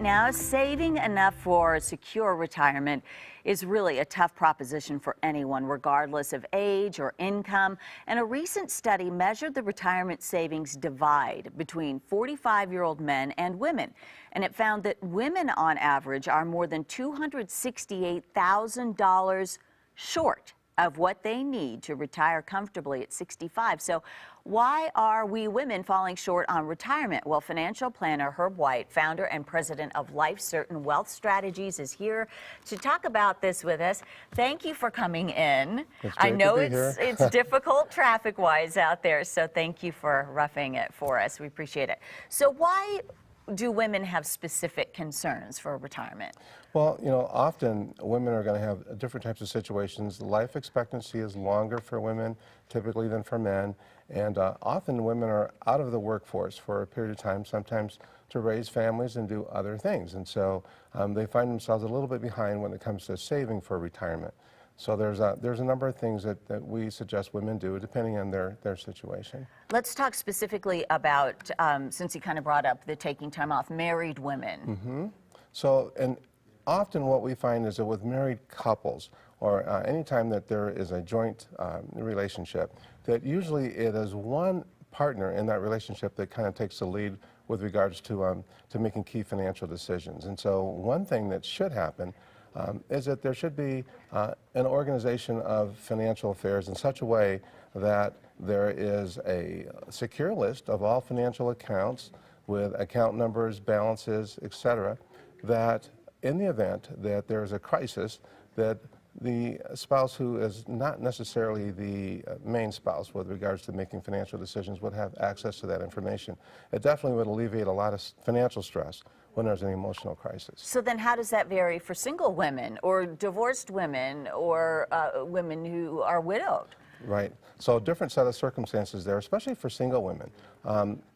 now, saving enough for a secure retirement is really a tough proposition for anyone, regardless of age or income. And a recent study measured the retirement savings divide between 45-year-old men and women. And it found that women, on average, are more than $268,000 short of what they need to retire comfortably at 65. So why are we women falling short on retirement? Well, financial planner Herb White, founder and president of Life Certain Wealth Strategies, is here to talk about this with us. Thank you for coming in. I know it's difficult traffic-wise out there, so thank you for roughing it for us. We appreciate it. So why do women have specific concerns for retirement? Well, you know, often women are going to have different types of situations. Life expectancy is longer for women typically than for men, and often women are out of the workforce for a period of time, sometimes to raise families and do other things. And so they find themselves a little bit behind when it comes to saving for retirement. So there's a number of things that we suggest women do depending on their situation. Let's talk specifically about, since you kind of brought up the taking time off, married women. Mm-hmm. So, and often what we find is that with married couples, or any time that there is a joint relationship, that usually it is one partner in that relationship that kind of takes the lead with regards to making key financial decisions. And so one thing that should happen is that there should be an organization of financial affairs in such a way that there is a secure list of all financial accounts with account numbers, balances, etc., that in the event that there is a crisis, that the spouse who is not necessarily the main spouse with regards to making financial decisions would have access to that information. It definitely would alleviate a lot of financial stress when there's an emotional crisis. So then how does that vary for single women or divorced women or women who are widowed? Right. So different set of circumstances there, especially for single women.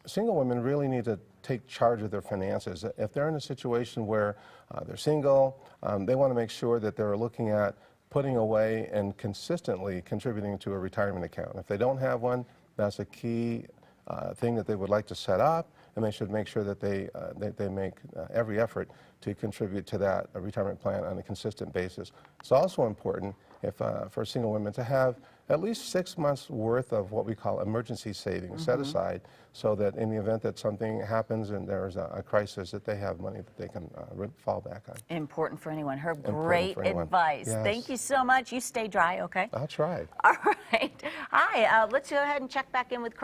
Single women really need to take charge of their finances. If they're in a situation where they're single, they want to make sure that they're looking at putting away and consistently contributing to a retirement account. If they don't have one, that's a key thing that they would like to set up, and they should make sure that they make every effort to contribute to that retirement plan on a consistent basis. It's also important for single women to have at least 6 months worth of what we call emergency savings set aside, so that in the event that something happens and there's a crisis, that they have money that they can fall back on. Important for anyone. Herb, great advice. Yes. Thank you so much. You stay dry, okay? I'll try. All right. Hi, let's go ahead and check back in with